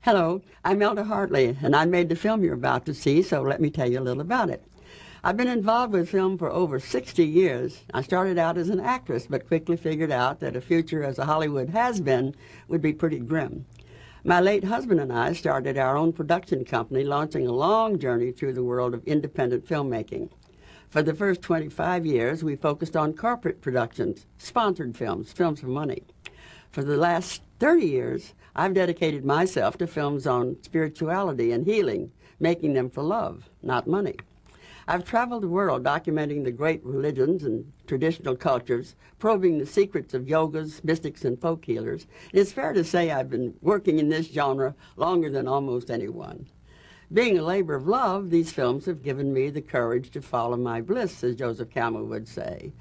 Hello, I'm Elda Hartley, and I made the film you're about to see, so let me tell you a little about it. I've been involved with film for over 60 years. I started out as an actress, but quickly figured out that a future as a Hollywood has-been would be pretty grim. My late husband and I started our own production company, launching a long journey through the world of independent filmmaking. For the first 25 years, we focused on corporate productions, sponsored films, films for money. For the last 30 years, I've dedicated myself to films on spirituality and healing, making them for love, not money. I've traveled the world documenting the great religions and traditional cultures, probing the secrets of yogas, mystics, and folk healers. It's fair to say I've been working in this genre longer than almost anyone. Being a labor of love, these films have given me the courage to follow my bliss, as Joseph Campbell would say.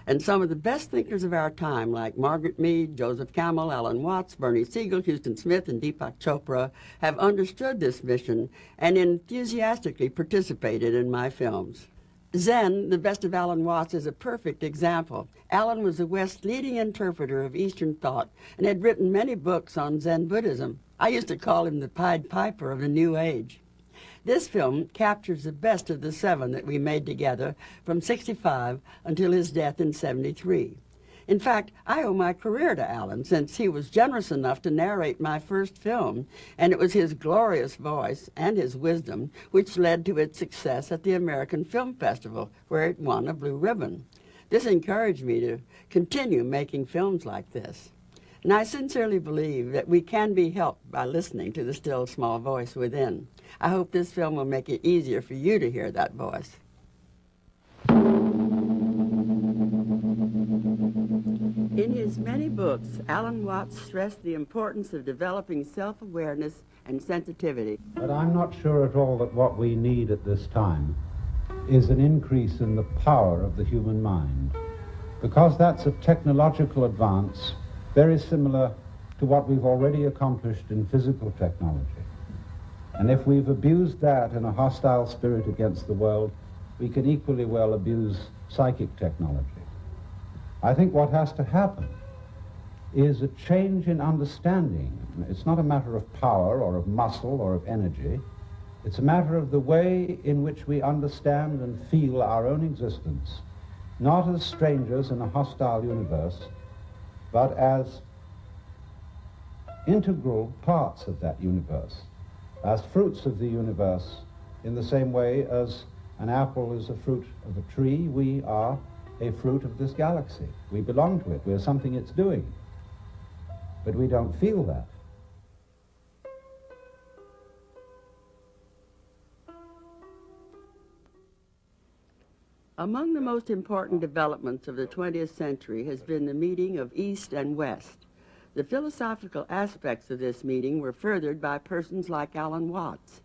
And some of the best thinkers of our time, like Margaret Mead, Joseph Campbell, Alan Watts, Bernie Siegel, Houston Smith, and Deepak Chopra, have understood this mission and enthusiastically participated in my films. Zen, the best of Alan Watts, is a perfect example. Alan was the West's leading interpreter of Eastern thought and had written many books on Zen Buddhism. I used to call him the Pied Piper of the New Age. This film captures the best of the 7 that we made together from '65 until his death in '73. In fact, I owe my career to Alan, since he was generous enough to narrate my first film, and it was his glorious voice and his wisdom which led to its success at the American Film Festival, where it won a Blue Ribbon. This encouraged me to continue making films like this. And I sincerely believe that we can be helped by listening to the still small voice within. I hope this film will make it easier for you to hear that voice. In his many books, Alan Watts stressed the importance of developing self-awareness and sensitivity. But I'm not sure at all that what we need at this time is an increase in the power of the human mind, because that's a technological advance very similar to what we've already accomplished in physical technology. And if we've abused that in a hostile spirit against the world, we can equally well abuse psychic technology. I think what has to happen is a change in understanding. It's not a matter of power or of muscle or of energy. It's a matter of the way in which we understand and feel our own existence, not as strangers in a hostile universe, but as integral parts of that universe, as fruits of the universe, in the same way as an apple is a fruit of a tree. We are a fruit of this galaxy. We belong to it. We're something it's doing. But we don't feel that. Among the most important developments of the 20th century has been the meeting of East and West. The philosophical aspects of this meeting were furthered by persons like Alan Watts.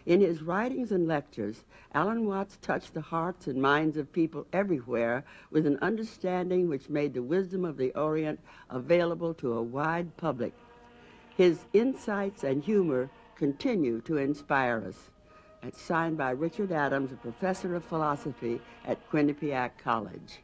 In his writings and lectures, Alan Watts touched the hearts and minds of people everywhere with an understanding which made the wisdom of the Orient available to a wide public. His insights and humor continue to inspire us. It's signed by Richard Adams, a professor of philosophy at Quinnipiac College.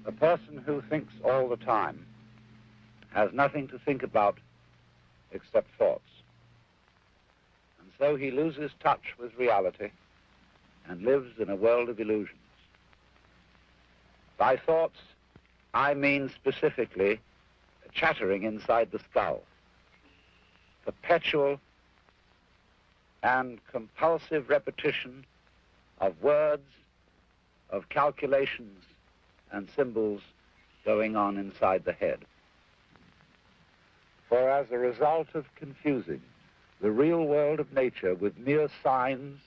A person who thinks all the time has nothing to think about except thoughts. And so he loses touch with reality and lives in a world of illusions. By thoughts, I mean specifically chattering inside the skull, perpetual and compulsive repetition of words, of calculations and symbols going on inside the head. For as a result of confusing the real world of nature with mere signs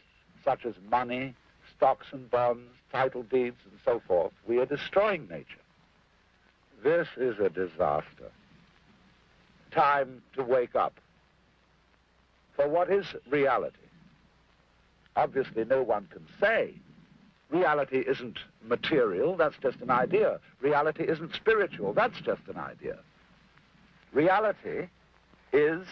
such as money, stocks and bonds, title deeds, and so forth, we are destroying nature. This is a disaster. Time to wake up. For what is reality? Obviously, no one can say. Reality isn't material, that's just an idea. Reality isn't spiritual, that's just an idea. Reality is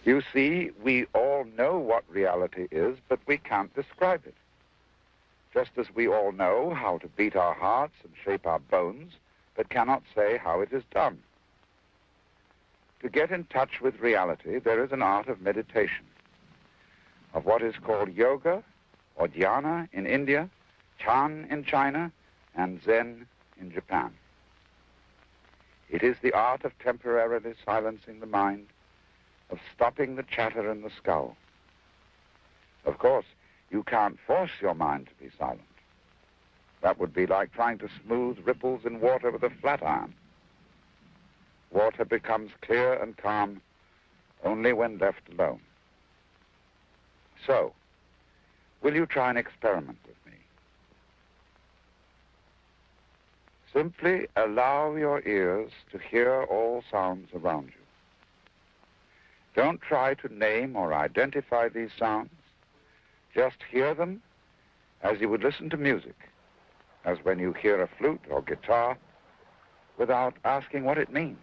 You see, we all know what reality is, but we can't describe it. Just as we all know how to beat our hearts and shape our bones, but cannot say how it is done. To get in touch with reality, there is an art of meditation, of what is called yoga or dhyana in India, Chan in China, and Zen in Japan. It is the art of temporarily silencing the mind, of stopping the chatter in the skull. Of course, you can't force your mind to be silent. That would be like trying to smooth ripples in water with a flat iron. Water becomes clear and calm only when left alone. So, will you try an experiment with me? Simply allow your ears to hear all sounds around you. Don't try to name or identify these sounds. Just hear them as you would listen to music, as when you hear a flute or guitar, without asking what it means.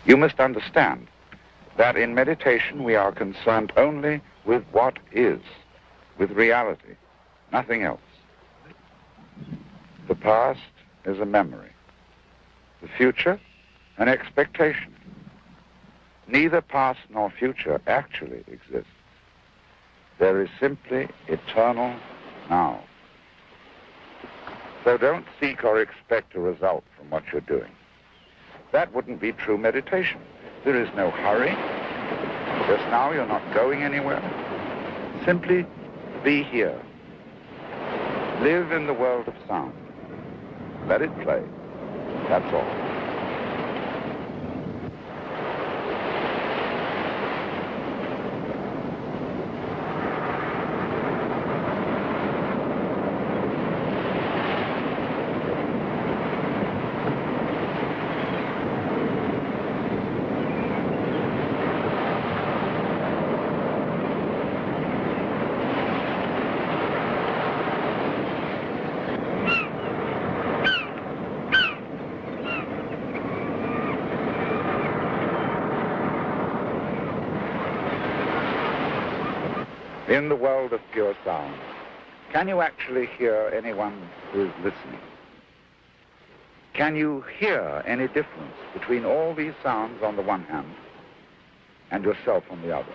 You must understand that in meditation we are concerned only with what is, with reality, nothing else. The past is a memory. The future, an expectation. Neither past nor future actually exists. There is simply eternal now. So don't seek or expect a result from what you're doing. That wouldn't be true meditation. There is no hurry. Just now you're not going anywhere. Simply be here. Live in the world of sound. Let it play. That's all. In the world of pure sound, can you actually hear anyone who is listening? Can you hear any difference between all these sounds on the one hand and yourself on the other?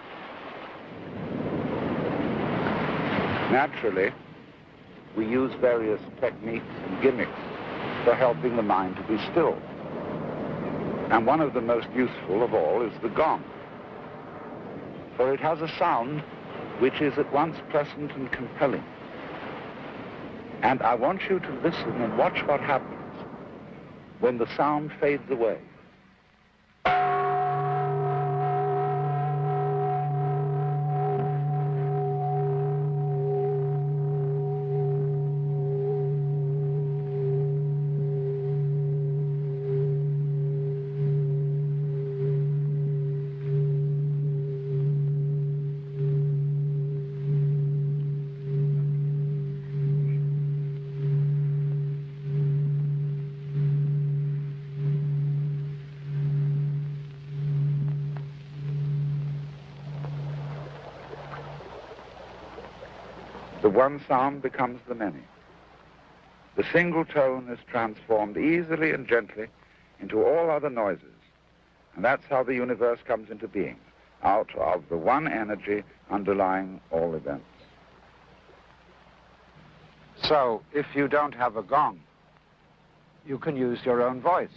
Naturally, we use various techniques and gimmicks for helping the mind to be still. And one of the most useful of all is the gong. For it has a sound which is at once pleasant and compelling. And I want you to listen and watch what happens when the sound fades away. The one sound becomes the many. The single tone is transformed easily and gently into all other noises. And that's how the universe comes into being, out of the one energy underlying all events. So, if you don't have a gong, you can use your own voice.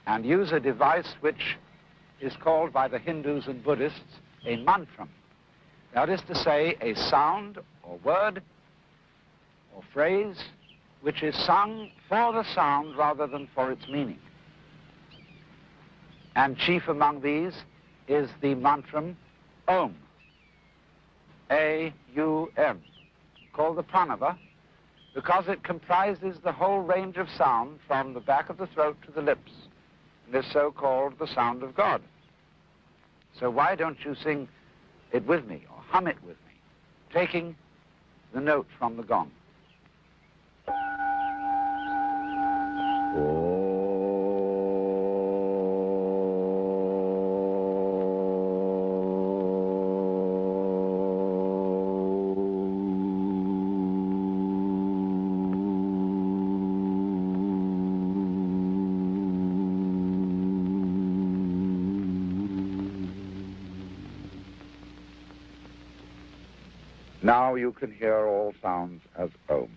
And use a device which is called by the Hindus and Buddhists a mantram. That is to say, a sound or word or phrase which is sung for the sound rather than for its meaning. And chief among these is the mantram Om, A-U-M, called the pranava, because it comprises the whole range of sound from the back of the throat to the lips, and is so called the sound of God. So why don't you sing it with me, or hum it with me, taking the note from the gong. Now you can hear all sounds as Om.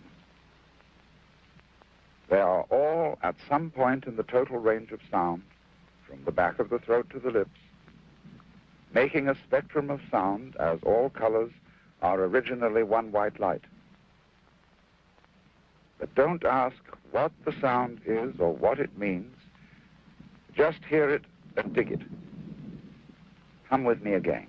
They are all at some point in the total range of sound, from the back of the throat to the lips, making a spectrum of sound as all colors are originally one white light. But don't ask what the sound is or what it means. Just hear it and dig it. Hum with me again.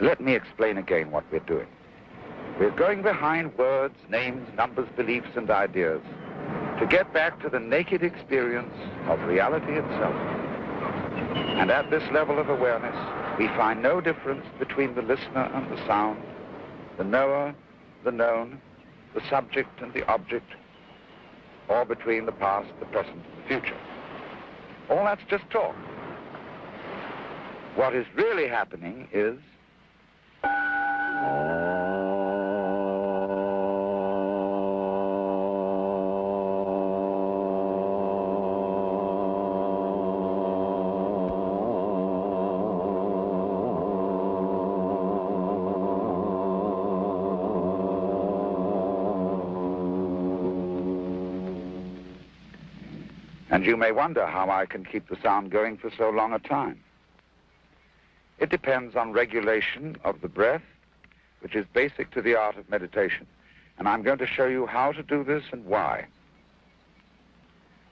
Let me explain again what we're doing. We're going behind words, names, numbers, beliefs, and ideas to get back to the naked experience of reality itself. And at this level of awareness, we find no difference between the listener and the sound, the knower, the known, the subject and the object, or between the past, the present, and the future. All that's just talk. What is really happening is and you may wonder how I can keep the sound going for so long a time. It depends on regulation of the breath, which is basic to the art of meditation. And I'm going to show you how to do this and why.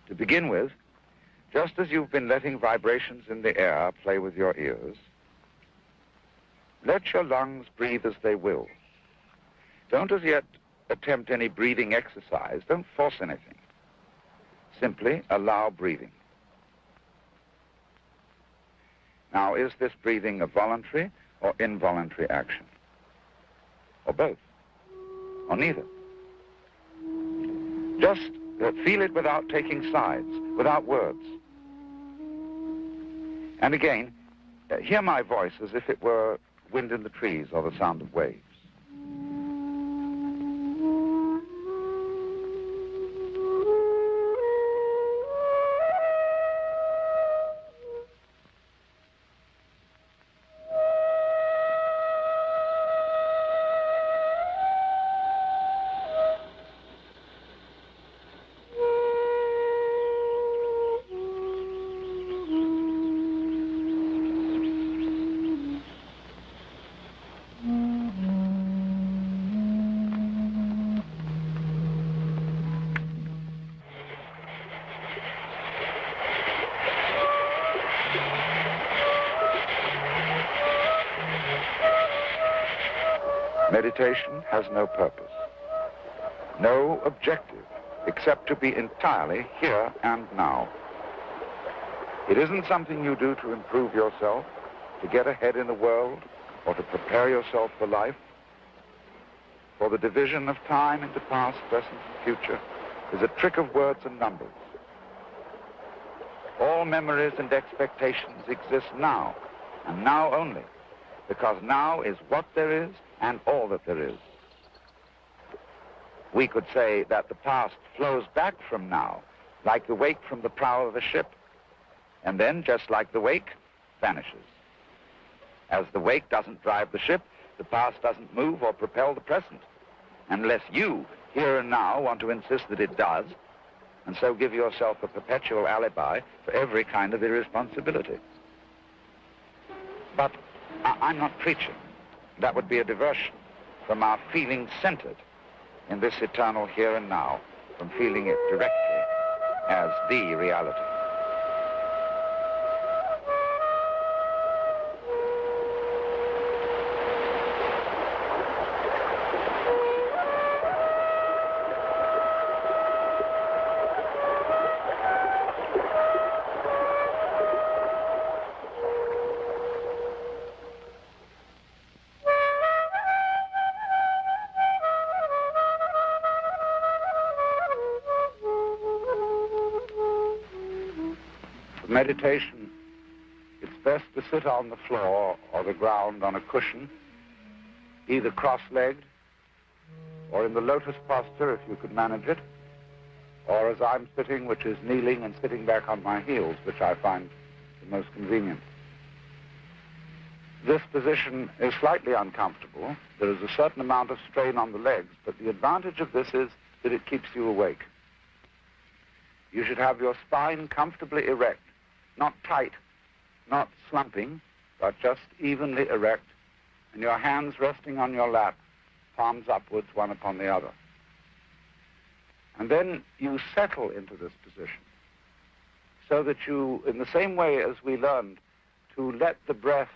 To begin with, just as you've been letting vibrations in the air play with your ears, let your lungs breathe as they will. Don't as yet attempt any breathing exercise. Don't force anything. Simply allow breathing. Now, is this breathing a voluntary or involuntary action? Or both? Or neither? Just feel it without taking sides, without words. And again, hear my voice as if it were wind in the trees or the sound of waves. Meditation has no purpose, no objective, except to be entirely here and now. It isn't something you do to improve yourself, to get ahead in the world, or to prepare yourself for life. For the division of time into past, present, and future is a trick of words and numbers. All memories and expectations exist now, and now only, because now is what there is and all that there is. We could say that the past flows back from now, like the wake from the prow of a ship, and then, just like the wake, vanishes. As the wake doesn't drive the ship, the past doesn't move or propel the present, unless you, here and now, want to insist that it does, and so give yourself a perpetual alibi for every kind of irresponsibility. But I'm not preaching. That would be a diversion from our feeling centered in this eternal here and now, from feeling it directly as the reality. Meditation, it's best to sit on the floor or the ground on a cushion, either cross-legged or in the lotus posture if you could manage it, or as I'm sitting, which is kneeling and sitting back on my heels, which I find the most convenient. This position is slightly uncomfortable. There is a certain amount of strain on the legs, but the advantage of this is that it keeps you awake. You should have your spine comfortably erect. Not tight, not slumping, but just evenly erect, and your hands resting on your lap, palms upwards, one upon the other. And then you settle into this position so that you, in the same way as we learned to let the breath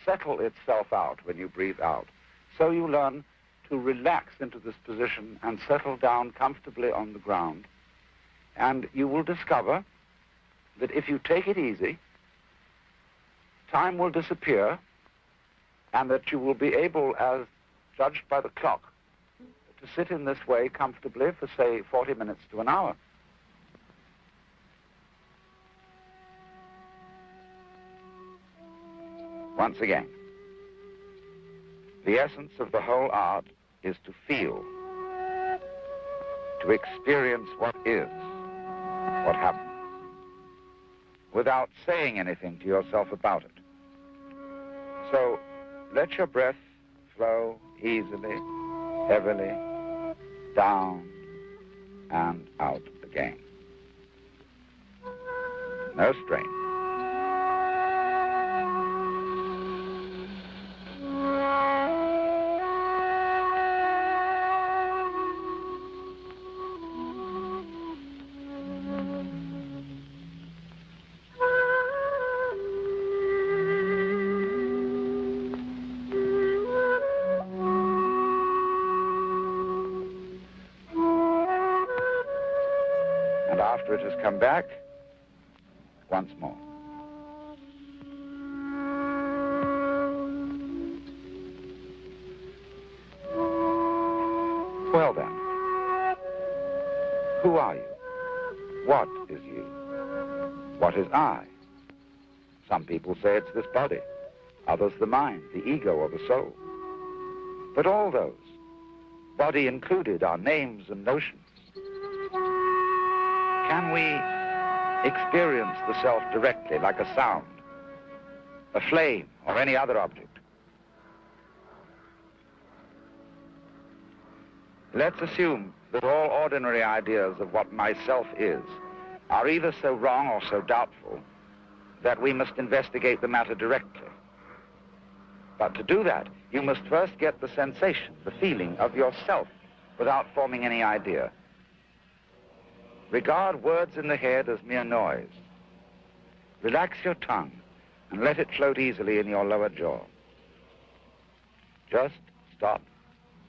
settle itself out when you breathe out, so you learn to relax into this position and settle down comfortably on the ground. And you will discover that if you take it easy, time will disappear, and that you will be able, as judged by the clock, to sit in this way comfortably for, say, 40 minutes to an hour. Once again, the essence of the whole art is to feel, to experience what is, what happens, without saying anything to yourself about it. So let your breath flow easily, heavily, down and out again. No strain. after it has come back once more. Well then, who are you? What is you? What is I? Some people say it's this body, others the mind, the ego, or the soul. But all those, body included, are names and notions. Can we experience the self directly, like a sound, a flame, or any other object? Let's assume that all ordinary ideas of what myself is are either so wrong or so doubtful that we must investigate the matter directly. But to do that, you must first get the sensation, the feeling of yourself without forming any idea. Regard words in the head as mere noise. Relax your tongue and let it float easily in your lower jaw. Just stop,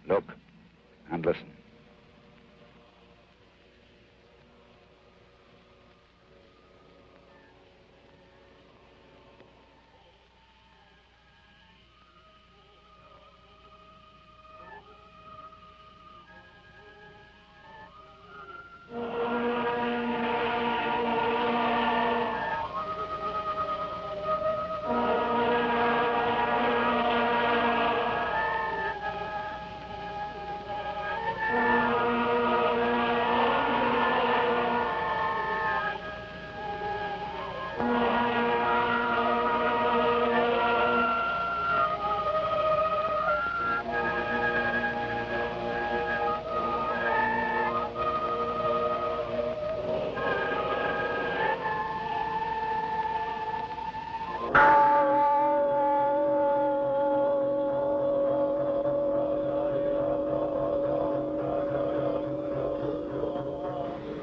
look, and listen.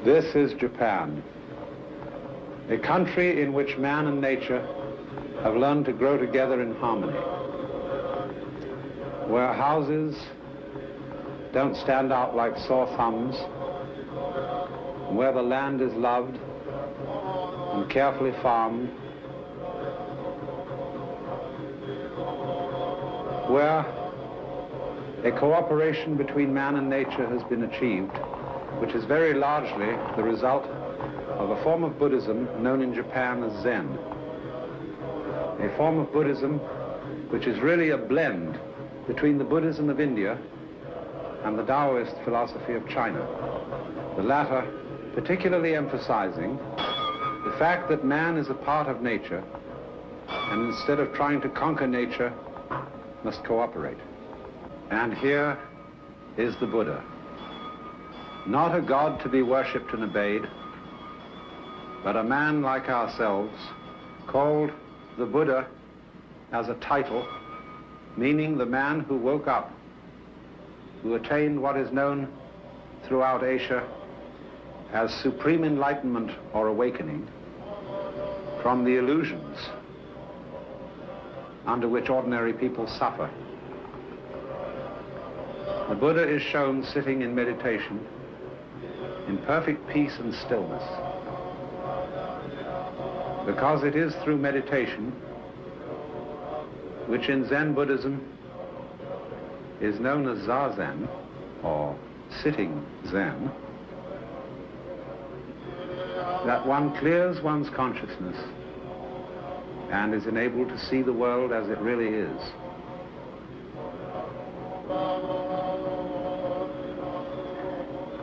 This is Japan, a country in which man and nature have learned to grow together in harmony, where houses don't stand out like sore thumbs, where the land is loved and carefully farmed, where a cooperation between man and nature has been achieved, which is very largely the result of a form of Buddhism known in Japan as Zen. A form of Buddhism which is really a blend between the Buddhism of India and the Taoist philosophy of China. The latter particularly emphasizing the fact that man is a part of nature, and instead of trying to conquer nature, must cooperate. And here is the Buddha. Not a god to be worshipped and obeyed, but a man like ourselves, called the Buddha as a title, meaning the man who woke up, who attained what is known throughout Asia as supreme enlightenment or awakening from the illusions under which ordinary people suffer. The Buddha is shown sitting in meditation in perfect peace and stillness, because it is through meditation, which in Zen Buddhism is known as Zazen, or sitting Zen, that one clears one's consciousness and is enabled to see the world as it really is.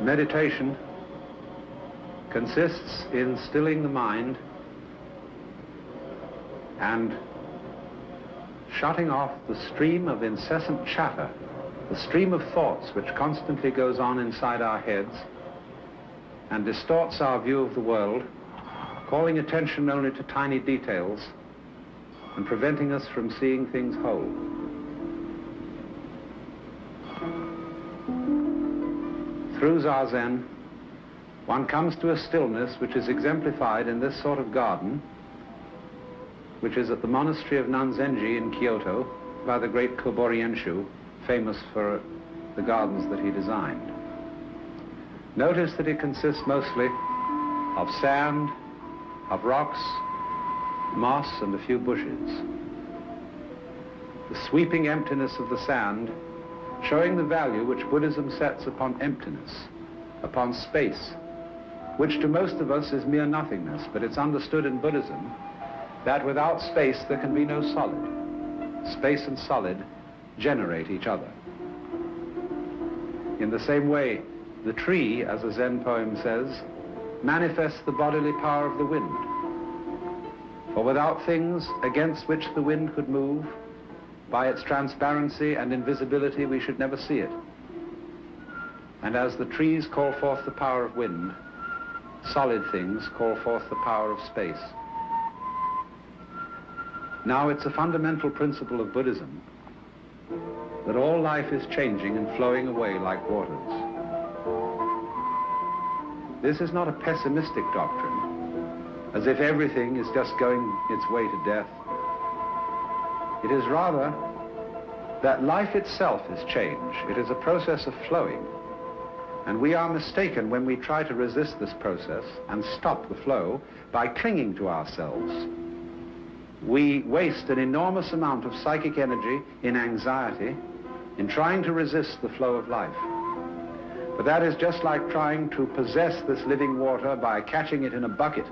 Meditation consists in stilling the mind and shutting off the stream of incessant chatter, the stream of thoughts which constantly goes on inside our heads and distorts our view of the world, calling attention only to tiny details and preventing us from seeing things whole. Through Zazen, one comes to a stillness which is exemplified in this sort of garden, which is at the monastery of Nanzenji in Kyoto by the great Kobori Enshu, famous for the gardens that he designed. Notice that it consists mostly of sand, of rocks, moss, and a few bushes. The sweeping emptiness of the sand, showing the value which Buddhism sets upon emptiness, upon space, which to most of us is mere nothingness, but it's understood in Buddhism that without space there can be no solid. Space and solid generate each other. In the same way, the tree, as a Zen poem says, manifests the bodily power of the wind. For without things against which the wind could move, by its transparency and invisibility we should never see it. And as the trees call forth the power of wind, solid things call forth the power of space. Now it's a fundamental principle of Buddhism that all life is changing and flowing away like waters. This is not a pessimistic doctrine, as if everything is just going its way to death. It is rather that life itself is change. It is a process of flowing. And we are mistaken when we try to resist this process and stop the flow by clinging to ourselves. We waste an enormous amount of psychic energy in anxiety, in trying to resist the flow of life. But that is just like trying to possess this living water by catching it in a bucket.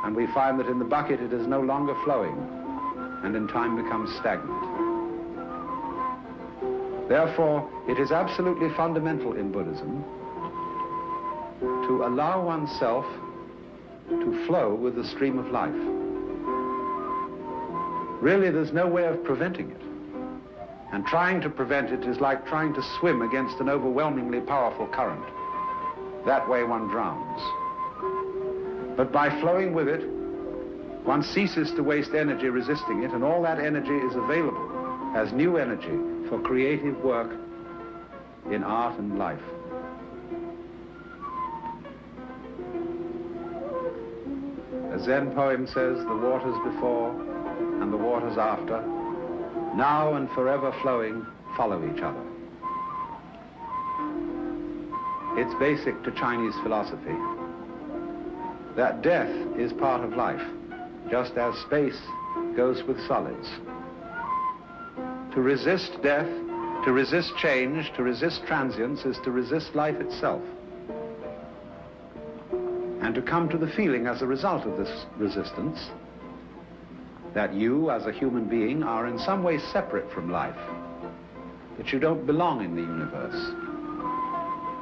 And we find that in the bucket it is no longer flowing, and in time becomes stagnant. Therefore, it is absolutely fundamental in Buddhism to allow oneself to flow with the stream of life. Really, there's no way of preventing it. And trying to prevent it is like trying to swim against an overwhelmingly powerful current. That way one drowns. But by flowing with it, one ceases to waste energy resisting it, and all that energy is available as new energy for creative work in art and life. A Zen poem says, the waters before and the waters after, now and forever flowing, follow each other. It's basic to Chinese philosophy that death is part of life, just as space goes with solids. To resist death, to resist change, to resist transience is to resist life itself. And to come to the feeling as a result of this resistance that you, as a human being, are in some way separate from life, that you don't belong in the universe,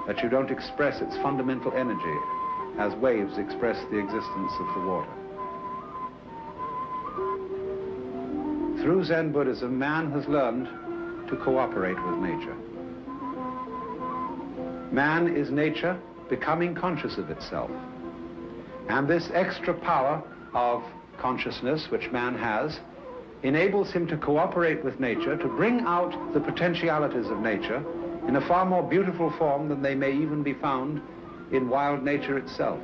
that you don't express its fundamental energy as waves express the existence of the water. Through Zen Buddhism, man has learned to cooperate with nature. Man is nature becoming conscious of itself. And this extra power of consciousness which man has enables him to cooperate with nature, to bring out the potentialities of nature in a far more beautiful form than they may even be found in wild nature itself.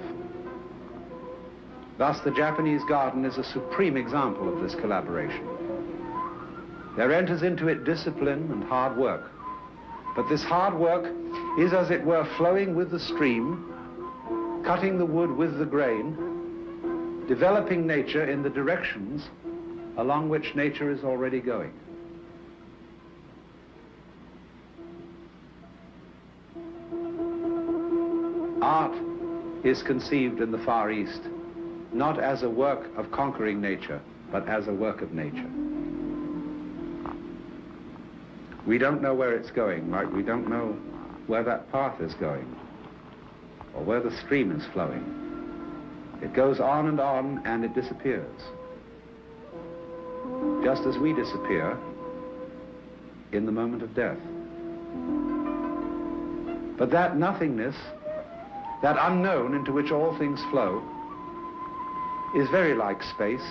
Thus, the Japanese garden is a supreme example of this collaboration. There enters into it discipline and hard work, but this hard work is, as it were, flowing with the stream, cutting the wood with the grain, developing nature in the directions along which nature is already going. Art is conceived in the Far East not as a work of conquering nature, but as a work of nature. We don't know where it's going, right? We don't know where that path is going or where the stream is flowing. It goes on and it disappears. Just as we disappear in the moment of death. But that nothingness, that unknown into which all things flow, is very like space,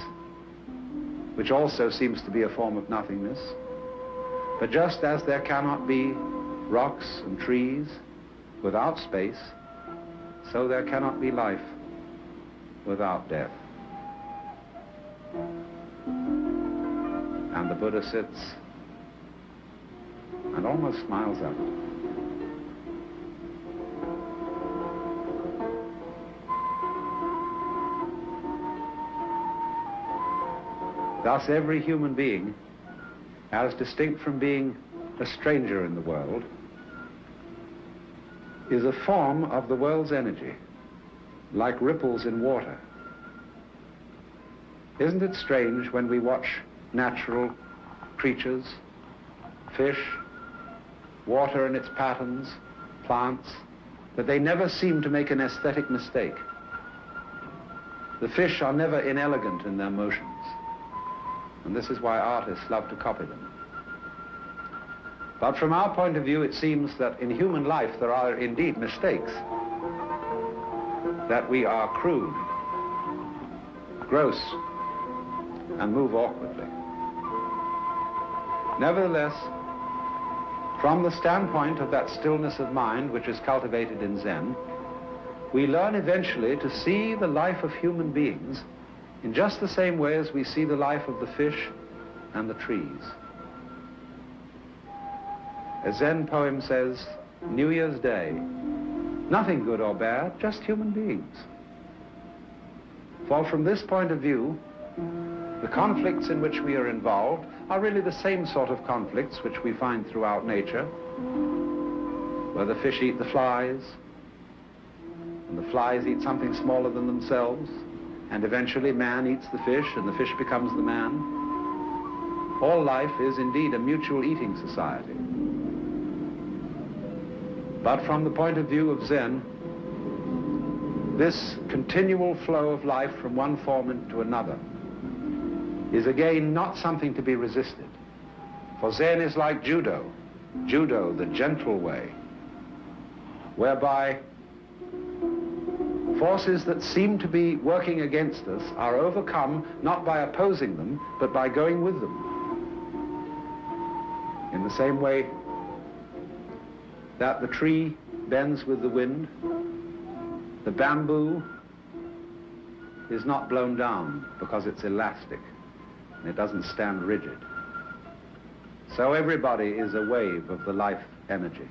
which also seems to be a form of nothingness. But just as there cannot be rocks and trees without space, so there cannot be life without death. And the Buddha sits and almost smiles at it. Thus, every human being, as distinct from being a stranger in the world, is a form of the world's energy, like ripples in water. Isn't it strange when we watch natural creatures, fish, water and its patterns, plants, that they never seem to make an aesthetic mistake? The fish are never inelegant in their motions, and this is why artists love to copy them. But from our point of view, it seems that in human life there are indeed mistakes, that we are crude, gross, and move awkwardly. Nevertheless, from the standpoint of that stillness of mind which is cultivated in Zen, we learn eventually to see the life of human beings in just the same way as we see the life of the fish and the trees. A Zen poem says, New Year's Day, nothing good or bad, just human beings. For from this point of view, the conflicts in which we are involved are really the same sort of conflicts which we find throughout nature, where the fish eat the flies, and the flies eat something smaller than themselves, and eventually man eats the fish, and the fish becomes the man. All life is indeed a mutual eating society. But from the point of view of Zen, this continual flow of life from one form into another is again not something to be resisted. For Zen is like judo, the gentle way, whereby forces that seem to be working against us are overcome not by opposing them, but by going with them. In the same way that the tree bends with the wind, the bamboo is not blown down because it's elastic and it doesn't stand rigid. So everybody is a wave of the life energy.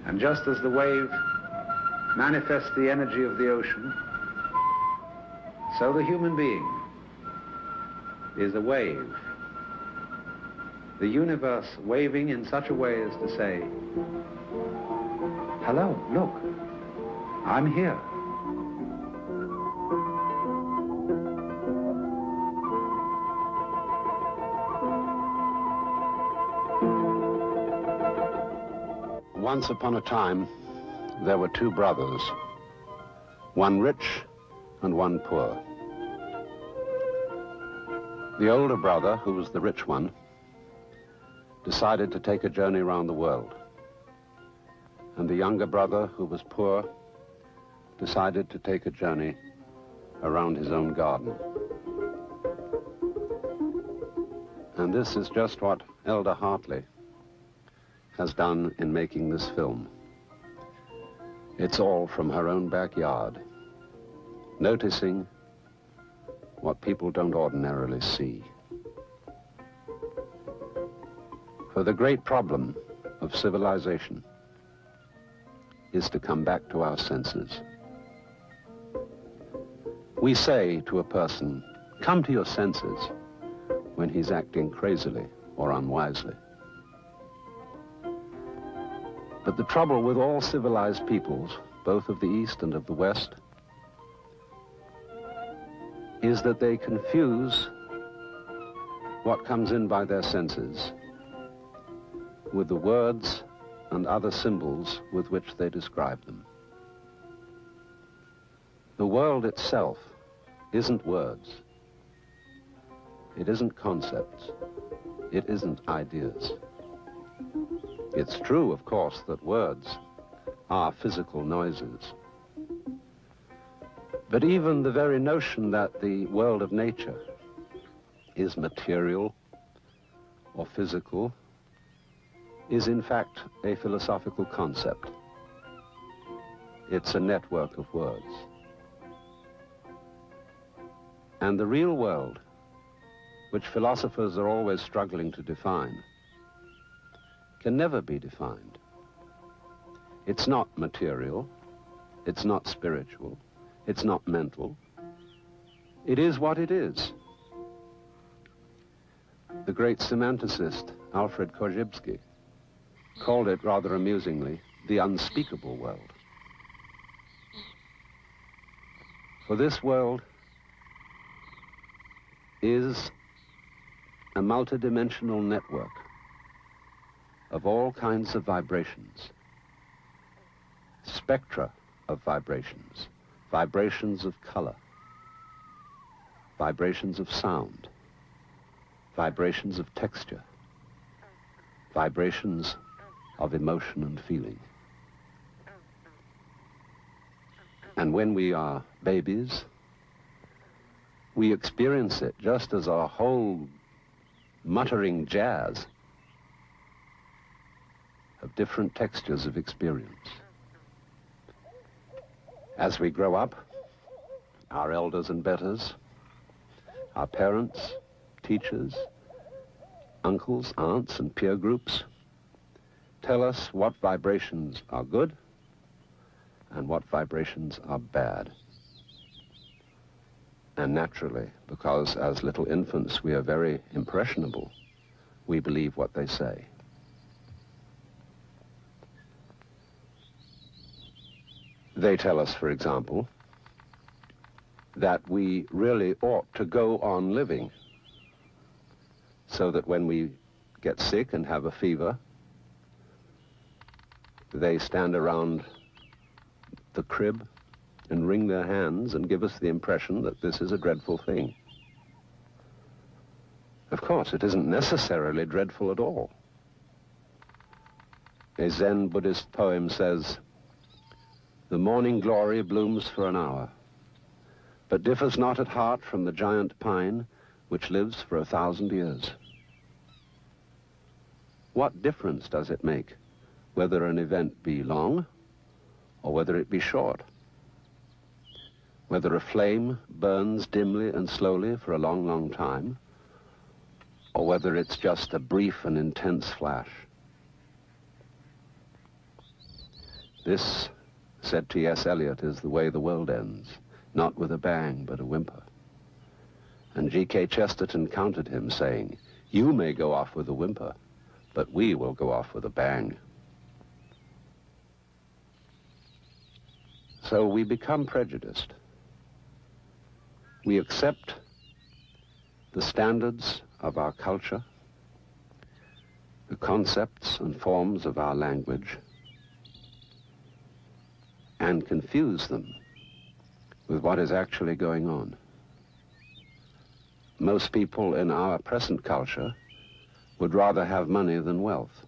And just as the wave manifests the energy of the ocean, so the human being is a wave. The universe waving in such a way as to say, hello, look, I'm here. Once upon a time, there were two brothers, one rich and one poor. The older brother, who was the rich one, decided to take a journey around the world. And the younger brother, who was poor, decided to take a journey around his own garden. And this is just what Elder Hartley has done in making this film. It's all from her own backyard, noticing what people don't ordinarily see. For the great problem of civilization is to come back to our senses. We say to a person, come to your senses, when he's acting crazily or unwisely. But the trouble with all civilized peoples, both of the East and of the West, is that they confuse what comes in by their senses with the words and other symbols with which they describe them. The world itself isn't words. It isn't concepts. It isn't ideas. It's true, of course, that words are physical noises. But even the very notion that the world of nature is material or physical is in fact a philosophical concept. It's a network of words. And the real world, which philosophers are always struggling to define, can never be defined. It's not material, It's not spiritual. It's not mental. It is what it is. The great semanticist Alfred Korzybski called it, rather amusingly, the unspeakable world. For this world is a multidimensional network of all kinds of vibrations, spectra of vibrations, vibrations of color, vibrations of sound, vibrations of texture, vibrations of emotion and feeling. And when we are babies, we experience it just as a whole muttering jazz of different textures of experience. As we grow up, our elders and betters, our parents, teachers, uncles, aunts, and peer groups tell us what vibrations are good and what vibrations are bad. And naturally, because as little infants we are very impressionable, we believe what they say. They tell us, for example, that we really ought to go on living, so that when we get sick and have a fever, they stand around the crib and wring their hands and give us the impression that this is a dreadful thing. Of course, it isn't necessarily dreadful at all. A Zen Buddhist poem says, "The morning glory blooms for an hour, but differs not at heart from the giant pine which lives for 1,000 years." What difference does it make whether an event be long or whether it be short? Whether a flame burns dimly and slowly for a long, long time, or whether it's just a brief and intense flash. This, said T.S. Eliot, is the way the world ends, not with a bang, but a whimper. And G.K. Chesterton countered him, saying, "You may go off with a whimper, but we will go off with a bang." So we become prejudiced. We accept the standards of our culture, the concepts and forms of our language, and confuse them with what is actually going on. Most people in our present culture would rather have money than wealth,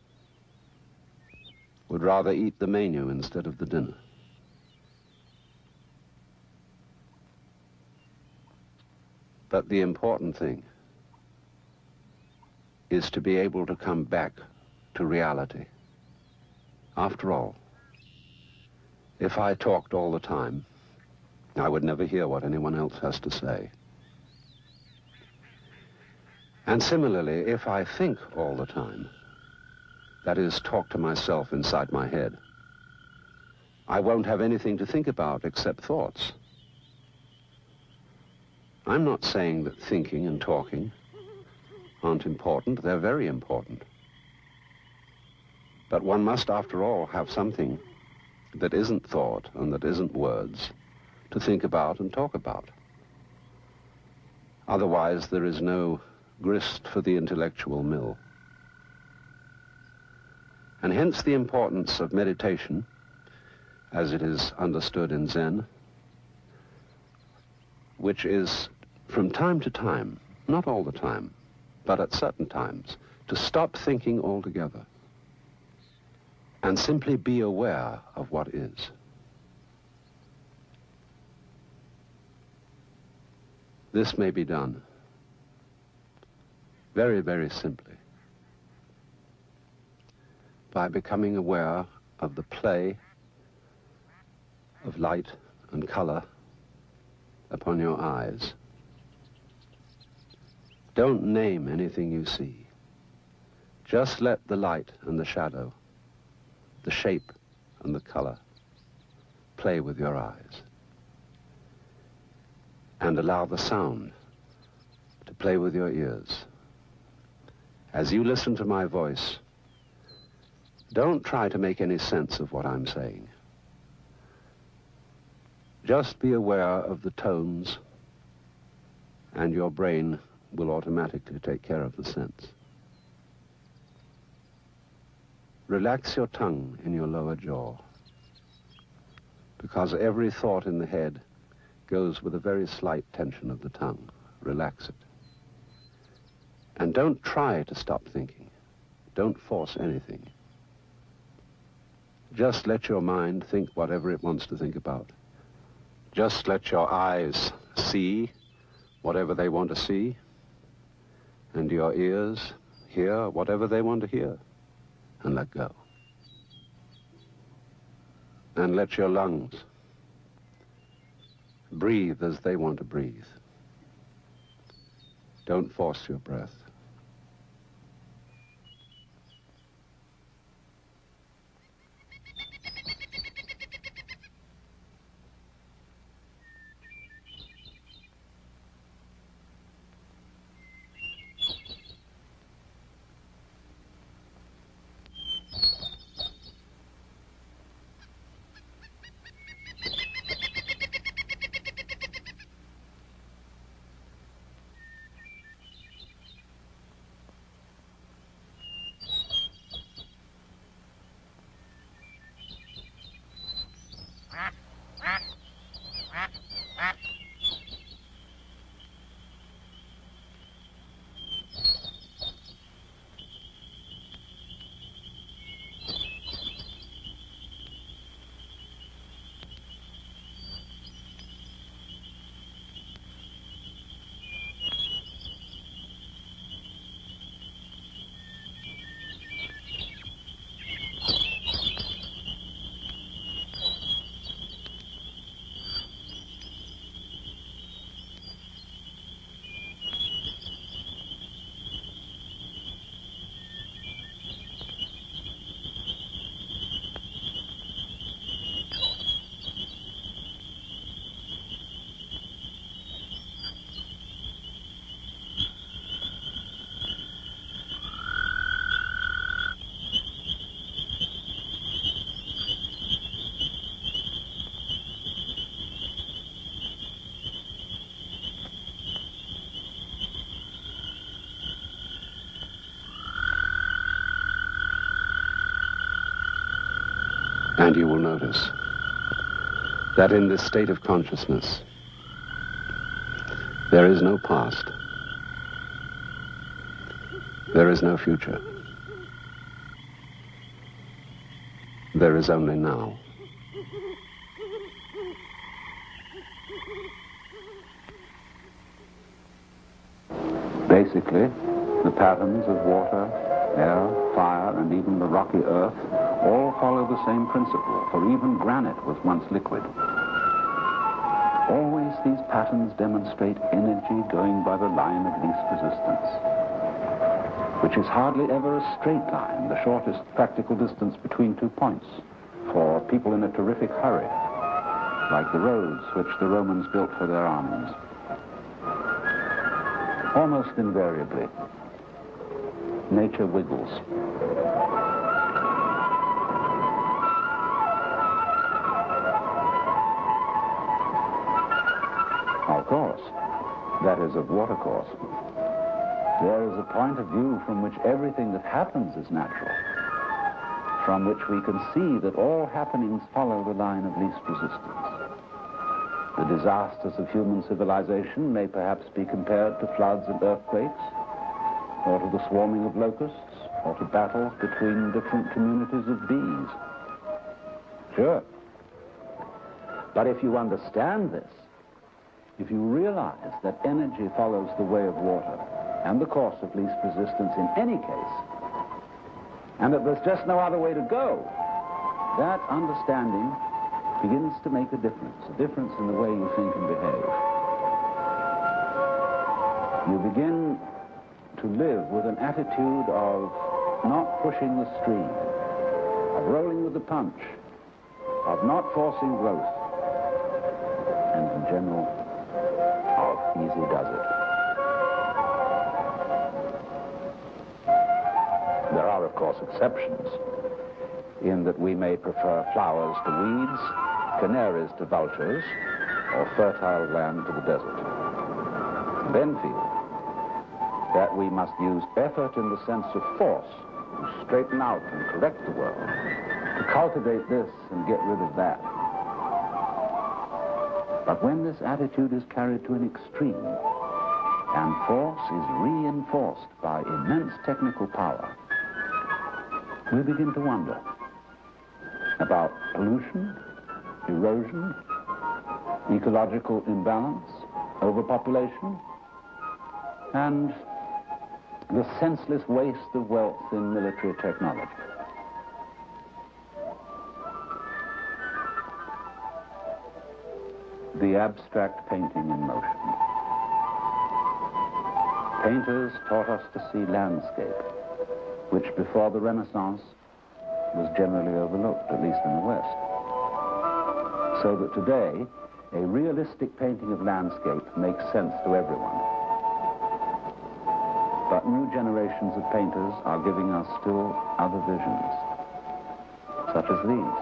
would rather eat the menu instead of the dinner. But the important thing is to be able to come back to reality. After all, if I talked all the time, I would never hear what anyone else has to say. And similarly, if I think all the time, that is, talk to myself inside my head, I won't have anything to think about except thoughts. I'm not saying that thinking and talking aren't important. They're very important. But one must, after all, have something that isn't thought and that isn't words to think about and talk about. Otherwise, there is no grist for the intellectual mill. And hence the importance of meditation, as it is understood in Zen, which is from time to time, not all the time, but at certain times, to stop thinking altogether and simply be aware of what is. This may be done very, very simply by becoming aware of the play of light and color upon your eyes. Don't name anything you see. Just let the light and the shadow, the shape and the color, play with your eyes. And allow the sound to play with your ears. As you listen to my voice, don't try to make any sense of what I'm saying. Just be aware of the tones, and your brain will automatically take care of the sense. Relax your tongue in your lower jaw, because every thought in the head goes with a very slight tension of the tongue. Relax it. And don't try to stop thinking. Don't force anything. Just let your mind think whatever it wants to think about. Just let your eyes see whatever they want to see, and your ears hear whatever they want to hear, and let go. And let your lungs breathe as they want to breathe. Don't force your breath. And you will notice that in this state of consciousness, there is no past. There is no future. There is only now. Basically, the patterns of water, air, fire, and even the rocky earth all follow the same principle, for even granite was once liquid. Always these patterns demonstrate energy going by the line of least resistance, which is hardly ever a straight line, the shortest practical distance between 2 points, for people in a terrific hurry, like the roads which the Romans built for their armies. Almost invariably, nature wiggles. Of course, that is of watercourse. There is a point of view from which everything that happens is natural, from which we can see that all happenings follow the line of least resistance. The disasters of human civilization may perhaps be compared to floods and earthquakes, or to the swarming of locusts, or to battles between different communities of bees. Sure. But if you understand this, if you realize that energy follows the way of water and the course of least resistance in any case, and that there's just no other way to go, that understanding begins to make a difference in the way you think and behave. You begin to live with an attitude of not pushing the stream, of rolling with the punch, of not forcing growth, and in general, of easy does it. There are, of course, exceptions, in that we may prefer flowers to weeds, canaries to vultures, or fertile land to the desert. Then feel that we must use effort in the sense of force to straighten out and correct the world, to cultivate this and get rid of that. But when this attitude is carried to an extreme, and force is reinforced by immense technical power, we begin to wonder about pollution, erosion, ecological imbalance, overpopulation, and the senseless waste of wealth in military technology. The abstract painting in motion. Painters taught us to see landscape, which before the Renaissance was generally overlooked, at least in the West. So that today, a realistic painting of landscape makes sense to everyone. But new generations of painters are giving us still other visions, such as these.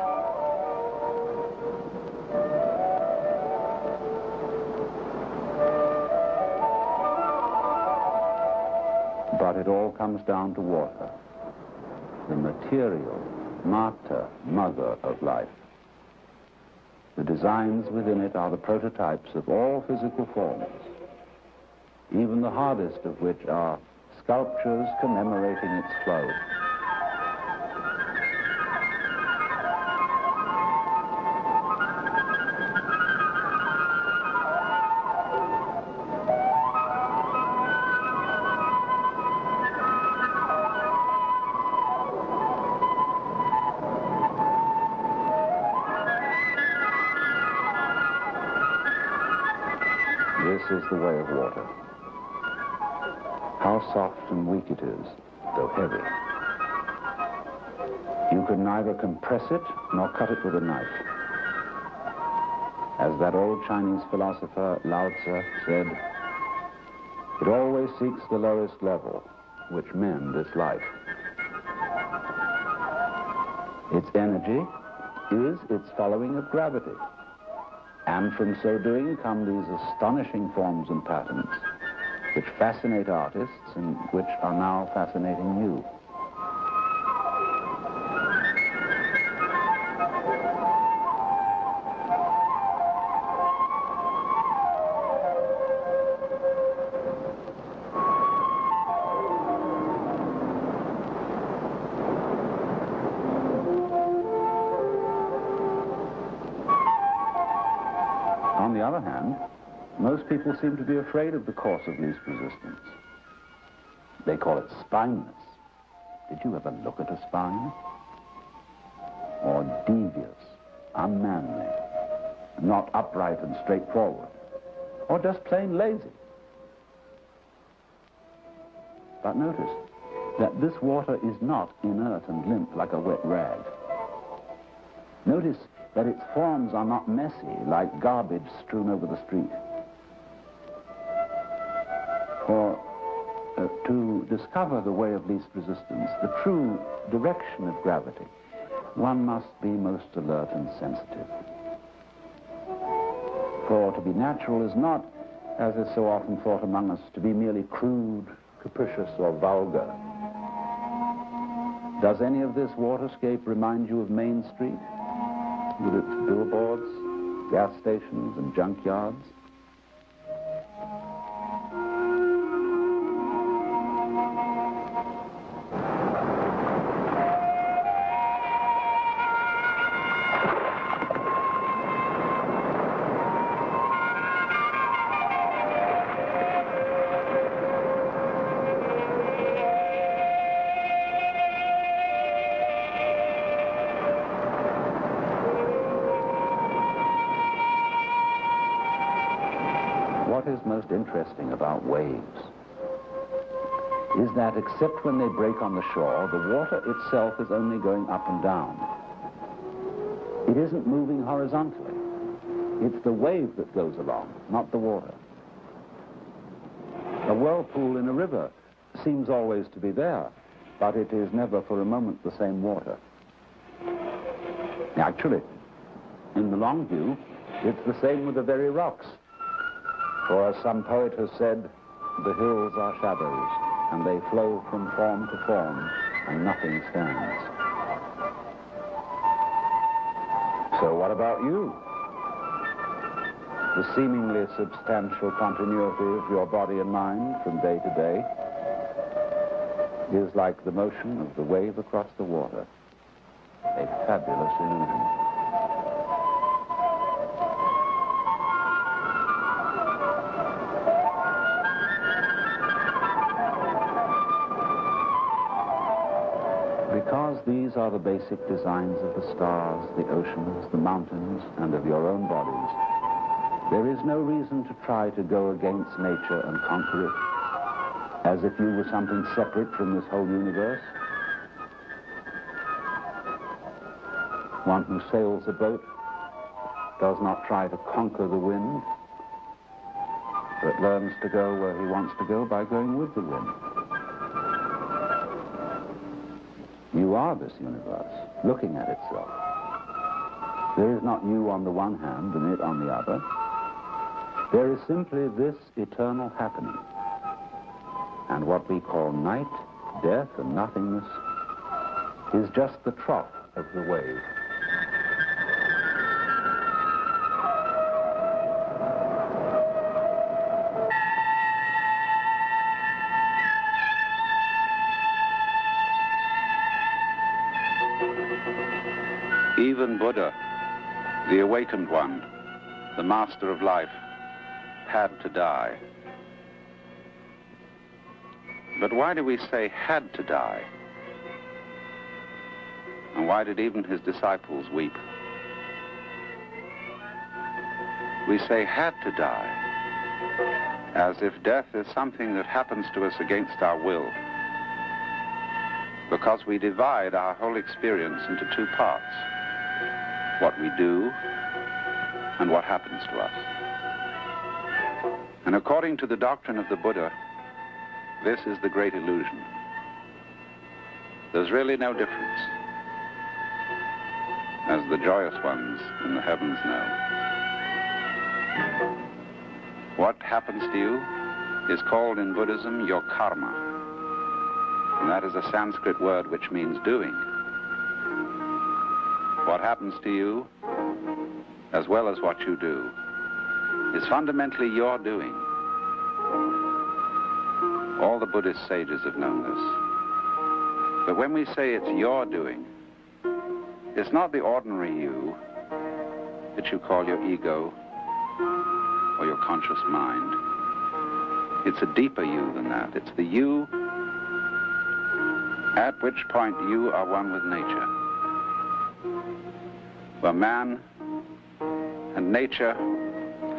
But it all comes down to water, the material, mater, mother of life. The designs within it are the prototypes of all physical forms, even the hardest of which are sculptures commemorating its flow. This is the way of water. How soft and weak it is, though heavy. You can neither compress it nor cut it with a knife. As that old Chinese philosopher Lao Tzu said, it always seeks the lowest level, which men dislike. Its energy is its following of gravity. And from so doing come these astonishing forms and patterns, which fascinate artists and which are now fascinating you. On the other hand, most people seem to be afraid of the course of least resistance. They call it spineless. Did you ever look at a spine? Or devious, unmanly, not upright and straightforward, or just plain lazy. But notice that this water is not inert and limp like a wet rag. Notice that its forms are not messy like garbage strewn over the street. For to discover the way of least resistance, the true direction of gravity, one must be most alert and sensitive. For to be natural is not, as is so often thought among us, to be merely crude, capricious, or vulgar. Does any of this waterscape remind you of Main Street, with its billboards, gas stations, and junkyards? What is most interesting about waves is that except when they break on the shore, the water itself is only going up and down. It isn't moving horizontally. It's the wave that goes along, not the water. A whirlpool in a river seems always to be there, but it is never for a moment the same water. Actually, in the long view, it's the same with the very rocks. For as some poet has said, the hills are shadows, and they flow from form to form, and nothing stands. So what about you? The seemingly substantial continuity of your body and mind from day to day is like the motion of the wave across the water. A fabulous illusion. Because these are the basic designs of the stars, the oceans, the mountains, and of your own bodies, there is no reason to try to go against nature and conquer it, as if you were something separate from this whole universe. One who sails a boat does not try to conquer the wind, but learns to go where he wants to go by going with the wind. You are this universe, looking at itself. There is not you on the one hand and it on the other. There is simply this eternal happening. And what we call night, death, and nothingness is just the trough of the wave. Even Buddha, the awakened one, the master of life, had to die. But why do we say had to die? And why did even his disciples weep? We say had to die, as if death is something that happens to us against our will, because we divide our whole experience into two parts: what we do and what happens to us. And according to the doctrine of the Buddha, this is the great illusion. There's really no difference, as the joyous ones in the heavens know. What happens to you is called in Buddhism your karma, and that is a Sanskrit word which means doing. What happens to you, as well as what you do, is fundamentally your doing. All the Buddhist sages have known this. But when we say it's your doing, it's not the ordinary you that you call your ego or your conscious mind. It's a deeper you than that. It's the you at which point you are one with nature, where man and nature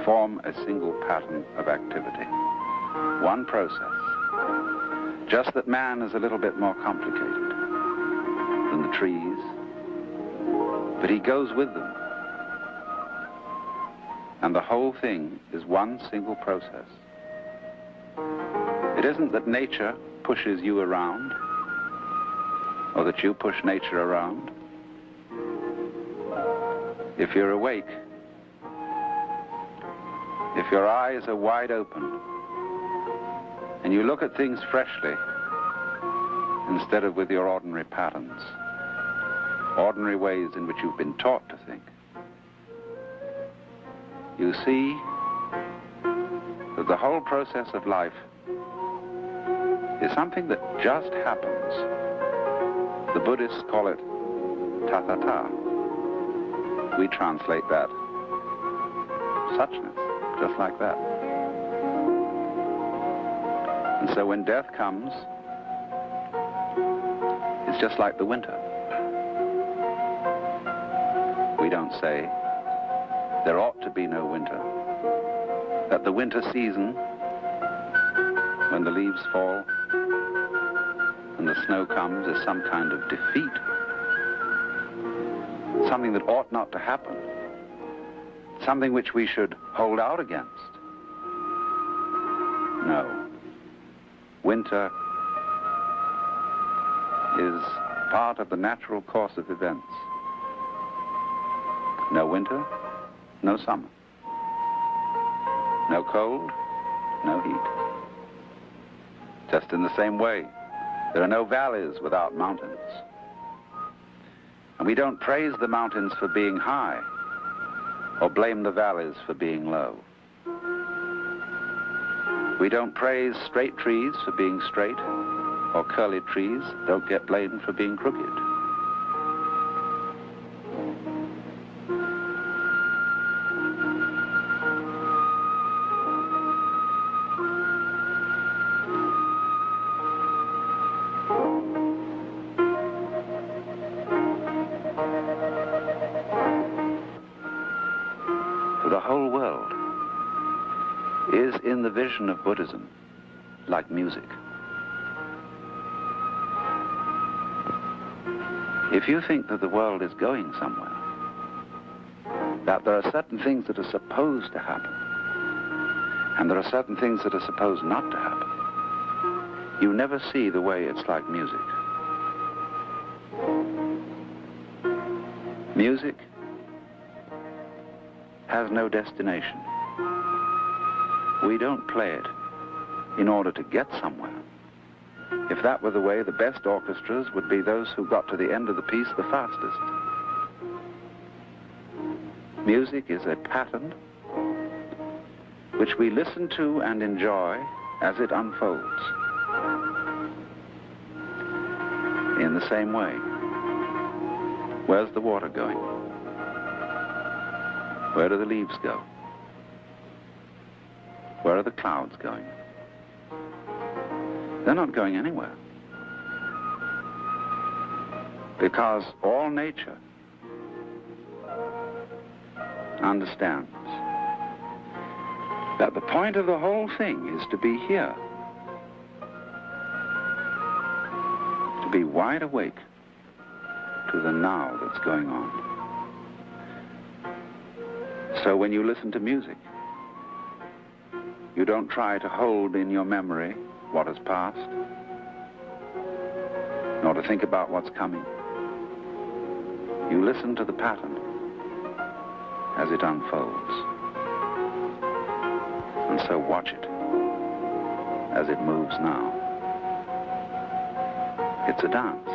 form a single pattern of activity, one process. Just that man is a little bit more complicated than the trees, but he goes with them. And the whole thing is one single process. It isn't that nature pushes you around, or that you push nature around. If you're awake, if your eyes are wide open, and you look at things freshly, instead of with your ordinary patterns, ordinary ways in which you've been taught to think, you see that the whole process of life is something that just happens. The Buddhists call it tathata. We translate that suchness, just like that. And so when death comes, it's just like the winter. We don't say there ought to be no winter. That the winter season, when the leaves fall and the snow comes, is some kind of defeat. something that ought not to happen, something which we should hold out against. No. Winter is part of the natural course of events. No winter, no summer. No cold, no heat. Just in the same way, there are no valleys without mountains. And we don't praise the mountains for being high or blame the valleys for being low. We don't praise straight trees for being straight, or curly trees don't get blamed for being crooked. For the whole world is in the vision of Buddhism like music. If you think that the world is going somewhere, that there are certain things that are supposed to happen, and there are certain things that are supposed not to happen, you never see the way it's like music. Music has no destination. We don't play it in order to get somewhere. If that were the way, the best orchestras would be those who got to the end of the piece the fastest. Music is a pattern which we listen to and enjoy as it unfolds. In the same way, where's the water going? Where do the leaves go? Where are the clouds going? They're not going anywhere. Because all nature understands that the point of the whole thing is to be here. To be wide awake to the now that's going on. So when you listen to music, you don't try to hold in your memory what has passed, nor to think about what's coming. You listen to the pattern as it unfolds. And so watch it as it moves now. It's a dance.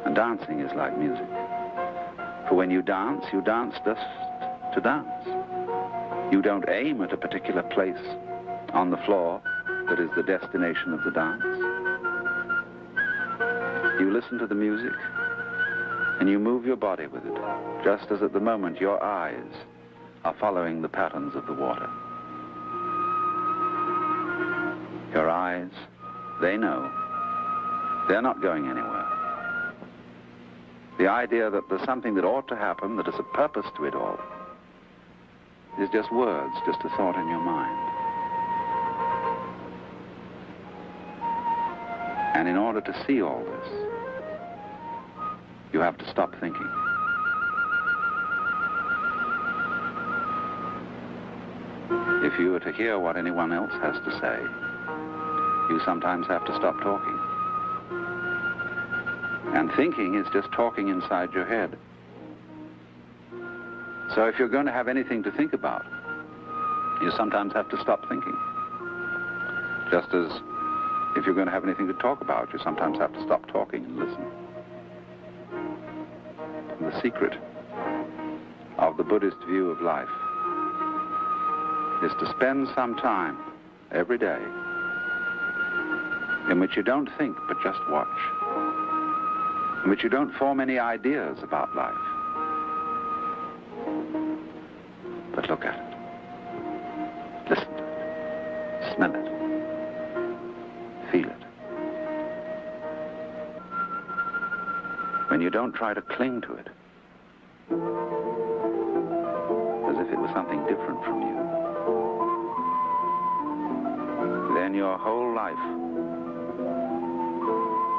And dancing is like music. For when you dance just to dance. You don't aim at a particular place on the floor that is the destination of the dance. You listen to the music and you move your body with it, just as at the moment your eyes are following the patterns of the water. Your eyes, they know they're not going anywhere. The idea that there's something that ought to happen, that is a purpose to it all, is just words, just a thought in your mind. And in order to see all this, you have to stop thinking. If you were to hear what anyone else has to say, you sometimes have to stop talking. And thinking is just talking inside your head. So if you're going to have anything to think about, you sometimes have to stop thinking. Just as if you're going to have anything to talk about, you sometimes have to stop talking and listen. And the secret of the Buddhist view of life is to spend some time every day in which you don't think but just watch, in which you don't form any ideas about life, but look at it, listen to it, smell it, feel it. When you don't try to cling to it, as if it was something different from you, then your whole life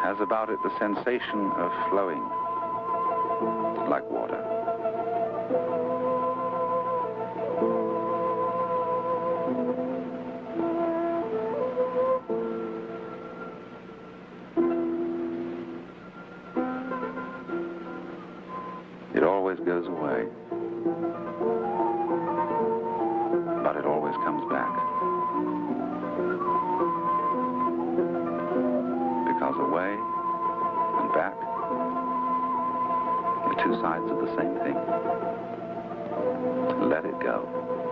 has about it the sensation of flowing, like water. It always goes away, but it always comes back. Because away and back are two sides of the same thing. Let it go.